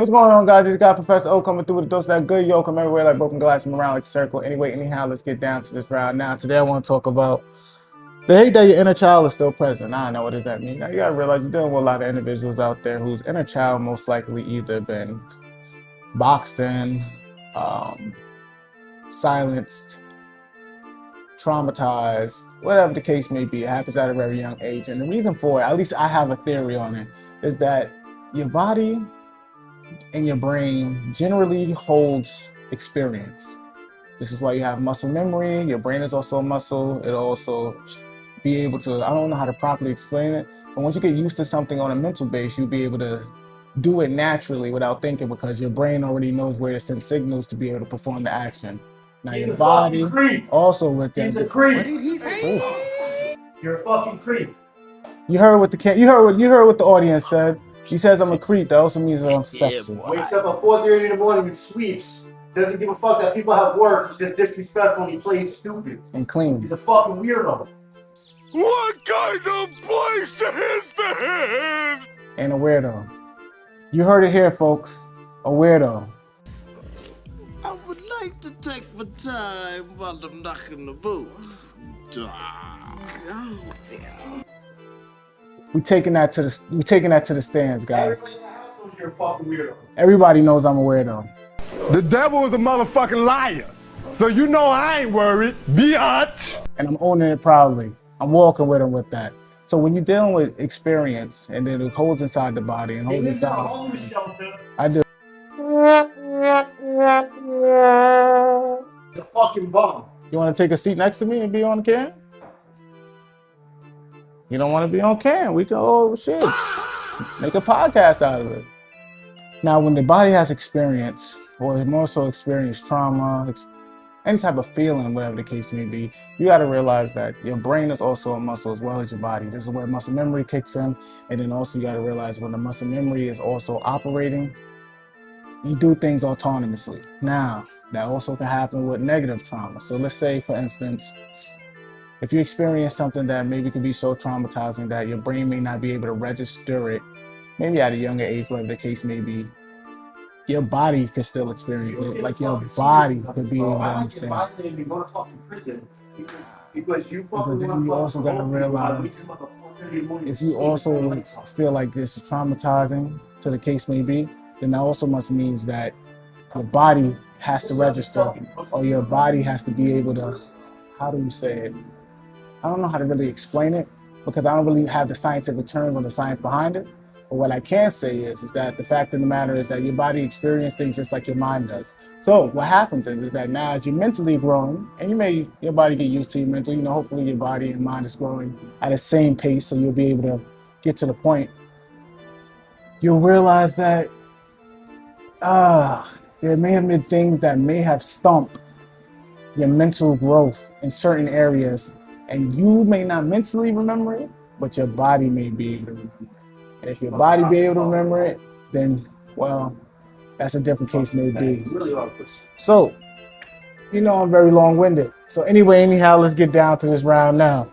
What's going on, guys? You got Professor O coming through with a dose of that good yo. Come everywhere like broken glass from around like a circle. Anyway, anyhow, let's get down to this round. Now, today I want to talk about the hate that your inner child is still present. I don't know, what does that mean? Now, you got to realize you're dealing with a lot of individuals out there whose inner child most likely either been boxed in, silenced, traumatized, whatever the case may be. It happens at a very young age. And the reason for it, at least I have a theory on it, is that your body and your brain generally holds experience. This is why you have muscle memory. Your brain is also a muscle. It'll also be able to, I don't know how to properly explain it, but once you get used to something on a mental base, you'll be able to do it naturally without thinking, because your brain already knows where to send signals to be able to perform the action. Now He's your a body fucking creep. also with them. He's a creep. What did he say? You're a fucking creep. You heard what you heard what the audience said. He says I'm a creep. That also means that I'm sexy. Wakes up at 4:30 in the morning and sweeps. Doesn't give a fuck that people have work. He's just disrespectful and he plays stupid. And clean. He's a fucking weirdo. What kind of place is this? And a weirdo. You heard it here, folks. A weirdo. I would like to take my time while I'm knocking the boots. We taking that to the stands, guys. Everybody in the house knows you're a fucking weirdo. Everybody knows I'm a weirdo. The devil is a motherfucking liar. So you know I ain't worried, biatch. And I'm owning it proudly. I'm walking with him with that. So when you're dealing with experience and then it holds inside the body and He holds lives in a inside, homeless shelter. I do. He's a fucking bum. You want to take a seat next to me and be on cam? You don't want to be on cam? We can, oh shit, make a podcast out of it. Now, when the body has experience, or more so experience trauma, any type of feeling, whatever the case may be, you got to realize that your brain is also a muscle as well as your body. This is where muscle memory kicks in. And then also you got to realize when the muscle memory is also operating, you do things autonomously. Now, that also can happen with negative trauma. So let's say, for instance, if you experience something that maybe could be so traumatizing that your brain may not be able to register it, maybe at a younger age, whatever the case may be, your body can still experience it. Like your body could be able to understand. Your body may be going to fucking prison because you fucking. But then you also got to realize, if you also feel like this is traumatizing to the case may be, then that also must means that your body has to register, or your body has to be able to, how do you say it? I don't know how to really explain it, because I don't really have the scientific terms or the science behind it. But what I can say is that the fact of the matter is that your body experiences things just like your mind does. So what happens is that now as you're mentally growing, and your body get used to your mental, hopefully your body and mind is growing at the same pace, so you'll be able to get to the point. You'll realize that there may have been things that may have stumped your mental growth in certain areas, and you may not mentally remember it, but your body may be able to remember it. And if your body be able to remember it, then, well, that's a different case may be. So, I'm very long-winded. So anyway, anyhow, let's get down to this round now.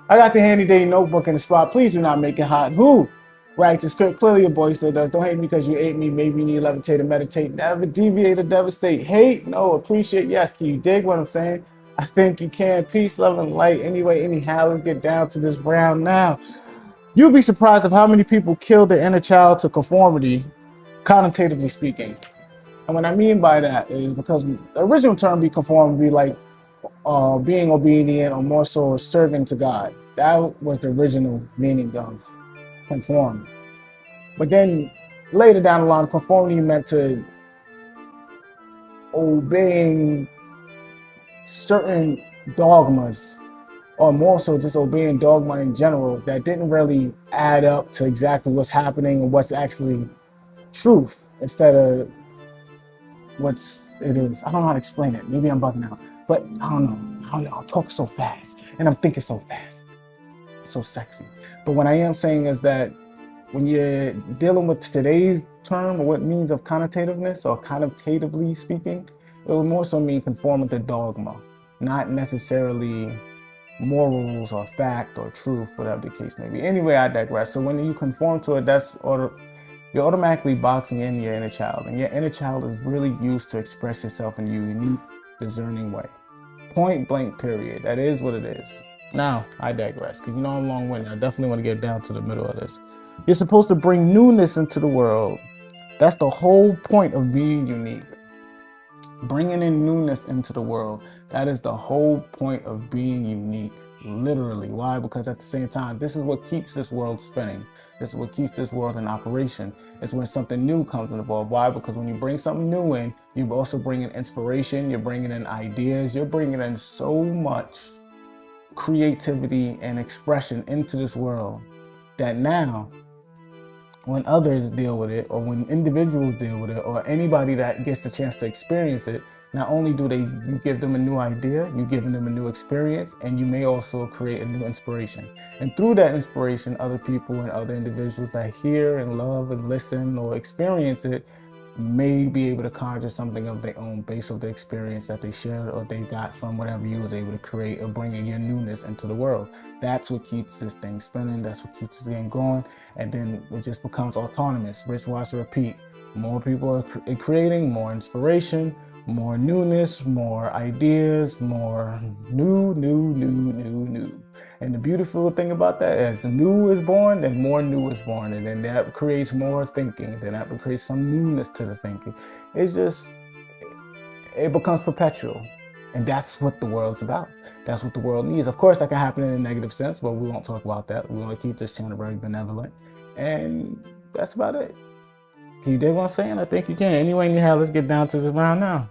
I got the handy dandy notebook in the spot. Please do not make it hot. Who writes the script? Clearly your boy still does. Don't hate me because you ate me. Maybe you need to levitate or meditate. Never deviate or devastate. Hate? No. Appreciate? Yes. Can you dig what I'm saying? I think you can. Peace, love, and light. Anyway, anyhow, let's get down to this round now. You'll be surprised of how many people kill their inner child to conformity, connotatively speaking. And what I mean by that is because the original term be conform would be like being obedient, or more so serving to God. That was the original meaning of conform. But then later down the line, conformity meant to obeying certain dogmas, or more so just obeying dogma in general that didn't really add up to exactly what's happening and what's actually truth instead of it is. I don't know how to explain it. Maybe I'm bugging out, but I don't know. I talk so fast and I'm thinking so fast. It's so sexy. But what I am saying is that when you're dealing with today's term, or what means of connotativeness, or connotatively speaking, it will more so mean conforming to dogma, not necessarily morals or fact or truth, whatever the case may be. Anyway, I digress. So when you conform to it, that's you're automatically boxing in your inner child, and your inner child is really used to express yourself in a unique, discerning way. Point blank, period. That is what it is. Now, I digress, because you know I'm long-winded. I definitely want to get down to the middle of this. You're supposed to bring newness into the world. That's the whole point of being unique. Bringing in newness into the world. That is the whole point of being unique. Literally. Why? Because at the same time, this is what keeps this world spinning. This is what keeps this world in operation. It's when something new comes involved. Why? Because when you bring something new in, you're also bringing inspiration, you're bringing in ideas, you're bringing in so much creativity and expression into this world that now, when others deal with it, or when individuals deal with it, or anybody that gets the chance to experience it, not only do you give them a new idea, you give them a new experience, and you may also create a new inspiration. And through that inspiration, other people and other individuals that hear and love and listen or experience it may be able to conjure something of their own based on the experience that they shared or they got from whatever you was able to create or bringing your newness into the world. That's what keeps this thing spinning. That's what keeps this thing going. And then it just becomes autonomous. Rinse, wash, repeat. More people are creating, more inspiration, more newness, more ideas, more new. And the beautiful thing about that is the new is born, then more new is born. And then that creates more thinking. Then that creates some newness to the thinking. It's just, it becomes perpetual. And that's what the world's about. That's what the world needs. Of course, that can happen in a negative sense, but we won't talk about that. We want to keep this channel very benevolent. And that's about it. Can you dig what I'm saying? I think you can. Anyway, anyhow, let's get down to the round now.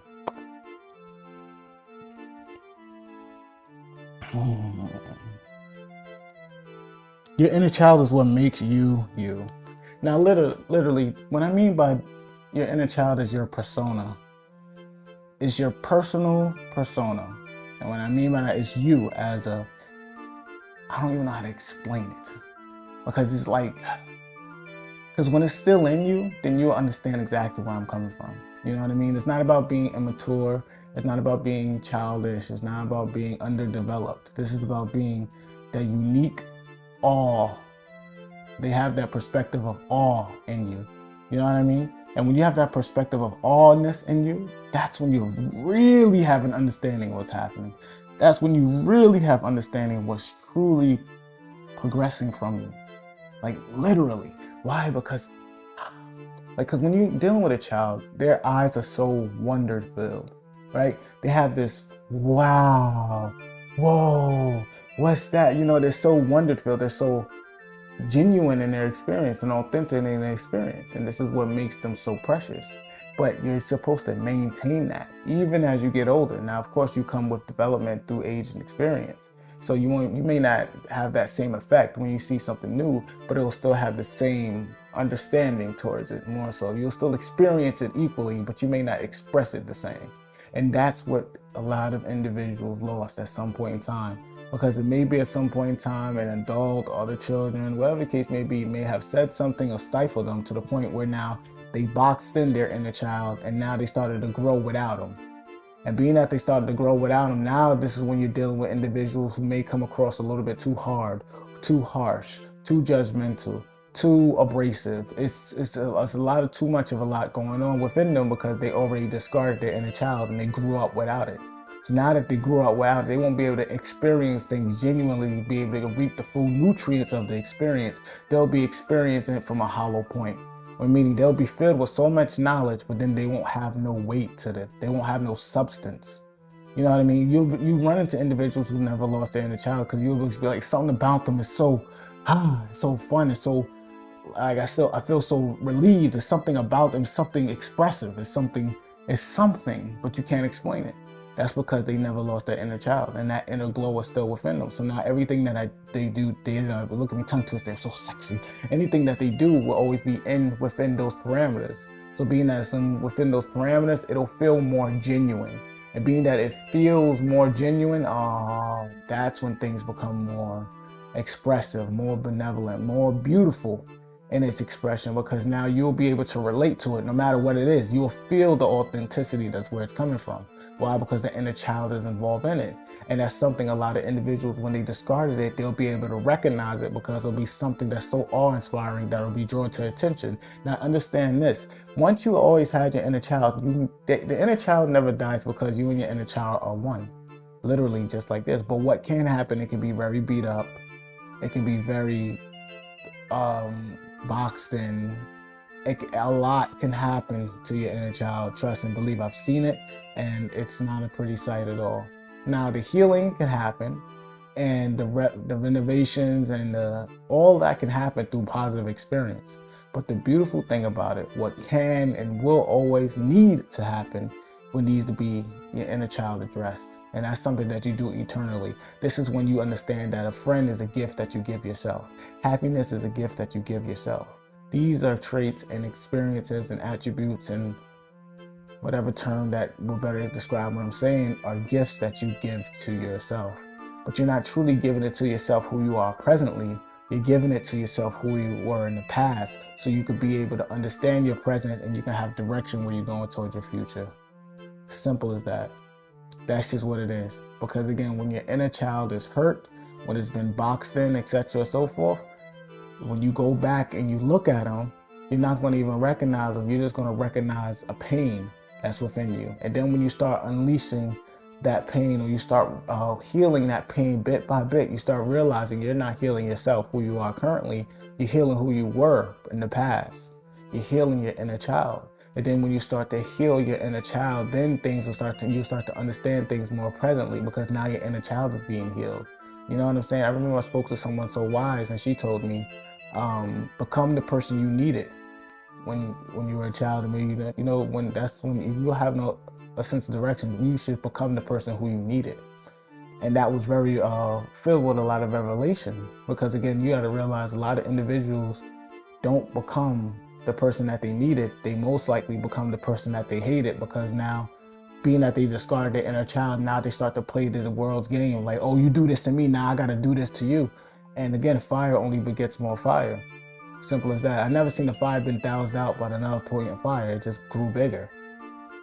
Your inner child is what makes you, you. Now, literally, what I mean by your inner child is your persona. It's your personal persona. And what I mean by that is you as a, I don't even know how to explain it. Because it's like, because when it's still in you, then you'll understand exactly where I'm coming from. You know what I mean? It's not about being immature. It's not about being childish. It's not about being underdeveloped. This is about being that unique awe. They have that perspective of awe in you. You know what I mean? And when you have that perspective of awness in you, that's when you really have an understanding of what's happening. That's when you really have understanding of what's truly progressing from you. Like literally. Why? Because when you're dealing with a child, their eyes are so wonder-filled, right? They have this, wow, whoa, what's that? You know, they're so wonder-filled. They're so genuine in their experience and authentic in their experience. And this is what makes them so precious. But you're supposed to maintain that even as you get older. Now, of course, you come with development through age and experience. So you may not have that same effect when you see something new, but it'll still have the same understanding towards it more so. You'll still experience it equally, but you may not express it the same. And that's what a lot of individuals lost at some point in time. Because it may be at some point in time an adult, other children, whatever the case may be, may have said something or stifled them to the point where now they boxed in their inner child and now they started to grow without them. And being that they started to grow without them, now this is when you're dealing with individuals who may come across a little bit too hard, too harsh, too judgmental, too abrasive. It's a lot of too much of a lot going on within them because they already discarded their inner child and they grew up without it. So now that they grew up without it, they won't be able to experience things genuinely, be able to reap the full nutrients of the experience. They'll be experiencing it from a hollow point. Or meaning they'll be filled with so much knowledge, but then they won't have no weight to it. They won't have no substance. You know what I mean? You run into individuals who never lost their inner child because you'll be like, something about them is so fun. It's so, like I feel so relieved. There's something about them, something expressive. It's something, but you can't explain it. That's because they never lost their inner child and that inner glow is still within them. So now everything that they do, look at me tongue twisted, they're so sexy. Anything that they do will always be within those parameters. So being that it's within those parameters, it'll feel more genuine. And being that it feels more genuine, that's when things become more expressive, more benevolent, more beautiful. in its expression, because now you'll be able to relate to it no matter what it is. You'll feel the authenticity that's where it's coming from. Why? Because the inner child is involved in it. And that's something a lot of individuals, when they discarded it, they'll be able to recognize it because it'll be something that's so awe-inspiring that will be drawn to attention. Now understand this, once you always had your inner child, the inner child never dies because you and your inner child are one. Literally just like this. But what can happen, it can be very beat up. It can be very boxed in. A lot can happen to your inner child. Trust and believe. I've seen it, and it's not a pretty sight at all. Now the healing can happen, and the renovations and all that can happen through positive experience. But the beautiful thing about it, what can and will always need to happen, what needs to be your inner child addressed. And that's something that you do eternally. This is when you understand that a friend is a gift that you give yourself. Happiness is a gift that you give yourself. These are traits and experiences and attributes, and whatever term that will better describe what I'm saying, are gifts that you give to yourself. But you're not truly giving it to yourself who you are presently. You're giving it to yourself who you were in the past, so you could be able to understand your present and you can have direction where you're going towards your future. Simple as that. That's just what it is. Because again, when your inner child is hurt, when it's been boxed in, etc., so forth, when you go back and you look at them, you're not going to even recognize them. You're just going to recognize a pain that's within you. And then when you start unleashing that pain, or you start healing that pain bit by bit, you start realizing you're not healing yourself, who you are currently. You're healing who you were in the past. You're healing your inner child. And then when you start to heal your inner child, then things will start to understand things more presently, because now your inner child is being healed. You know what I'm saying? I remember I spoke to someone so wise, and she told me, become the person you needed when you were a child. And maybe that, when you have a sense of direction, you should become the person who you needed. And that was very filled with a lot of revelation, because again, you got to realize a lot of individuals don't become the person that they needed. They most likely become the person that they hated, because now, being that they discarded their inner child, now they start to play the world's game. Like, oh, you do this to me, now I got to do this to you. And again, fire only begets more fire. Simple as that. I never seen a fire been doused out by another potent fire. It just grew bigger.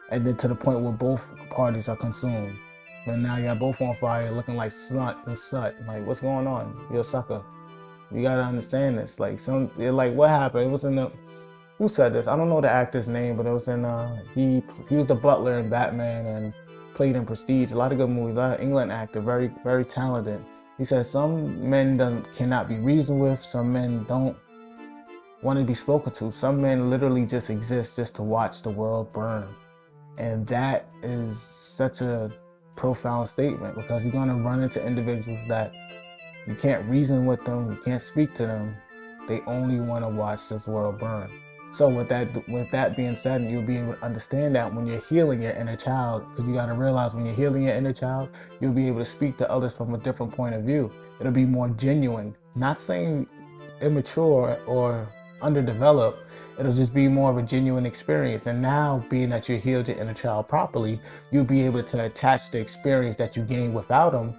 And then to the point where both parties are consumed. But now you're both on fire, looking like slut and sut. Like, what's going on? You're a sucker. You gotta understand this. Like, what happened? It was in who said this? I don't know the actor's name, but it was in, he was the butler in Batman and played in Prestige. A lot of good movies. A lot of England actor, very, very talented. He said some men cannot be reasoned with. Some men don't want to be spoken to. Some men literally just exist just to watch the world burn. And that is such a profound statement, because you're going to run into individuals that you can't reason with them, you can't speak to them. They only want to watch this world burn. So with that being said, you'll be able to understand that when you're healing your inner child, because you got to realize when you're healing your inner child, you'll be able to speak to others from a different point of view. It'll be more genuine. Not saying immature or underdeveloped. It'll just be more of a genuine experience. And now, being that you healed your inner child properly, you'll be able to attach the experience that you gained without them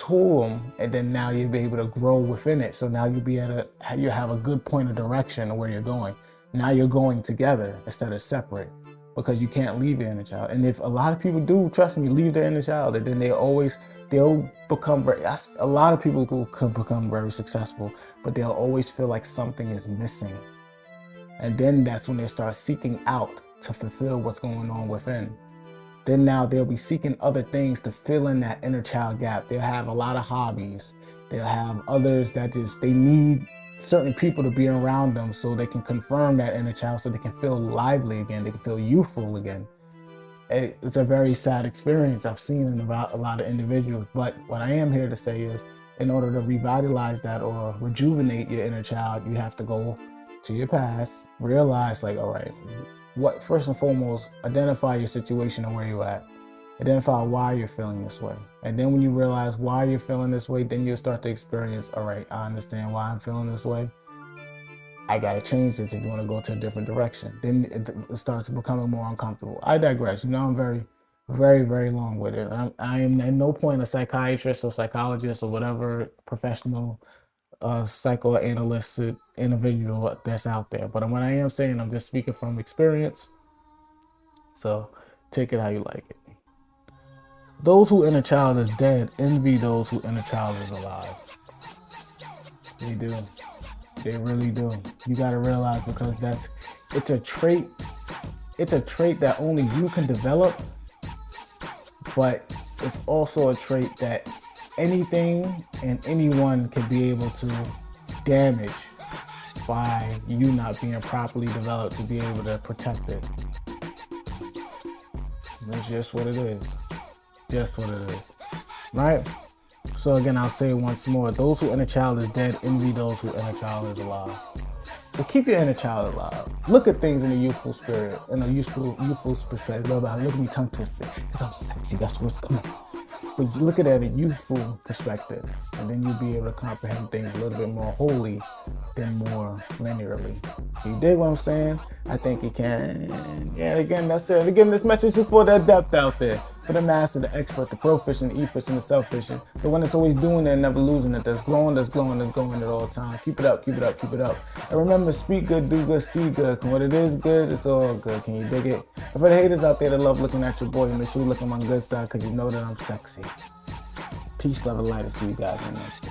to them, and then now you'll be able to grow within it. So now you have a good point of direction of where you're going. Now you're going together instead of separate, because you can't leave your inner child. And if a lot of people do, trust me, leave their inner child, and then they'll become a lot of people who could become very successful, but they'll always feel like something is missing. And then that's when they start seeking out to fulfill what's going on within. Then now they'll be seeking other things to fill in that inner child gap. They'll have a lot of hobbies. They'll have others that they need certain people to be around them so they can confirm that inner child, so they can feel lively again, they can feel youthful again. It's a very sad experience I've seen in a lot of individuals. But what I am here to say is, in order to revitalize that or rejuvenate your inner child, you have to go to your past, realize like, all right, first and foremost, identify your situation and where you're at. Identify why you're feeling this way. And then when you realize why you're feeling this way, then you'll start to experience, all right, I understand why I'm feeling this way. I gotta change this if you want to go to a different direction. Then it starts becoming more uncomfortable. I digress. I'm very, very, very long with it. I am at no point a psychiatrist or psychologist or whatever professional psychoanalyst individual that's out there. But what I am saying, I'm just speaking from experience. So take it how you like it. Those whose inner child is dead envy those whose inner child is alive. They do. They really do. You gotta realize, because it's a trait that only you can develop, but it's also a trait that anything and anyone can be able to damage by you not being properly developed to be able to protect it. That's just what it is. Just what it is. Right? So again, I'll say it once more. Those whose inner child is dead envy those whose inner child is alive. So keep your inner child alive. Look at things in a youthful spirit, in a youthful perspective. Look at me tongue twisted, because I'm sexy, that's what's coming. But you look at it at a youthful perspective, and then you'll be able to comprehend things a little bit more wholly than more linearly. You dig what I'm saying? I think you can. Yeah, again, that's it. Again, this message is for that depth out there. For the master, the expert, the pro-fishing, the e-fishing, the self-fishing. The one that's always doing it and never losing it. That's glowing, that's glowing, that's glowing at all times. Keep it up, keep it up, keep it up. And remember, speak good, do good, see good. And when it is good, it's all good. Can you dig it? And for the haters out there that love looking at your boy, make sure you look on my good side, because you know that I'm sexy. Peace, love, and light. I'll see you guys in the next one.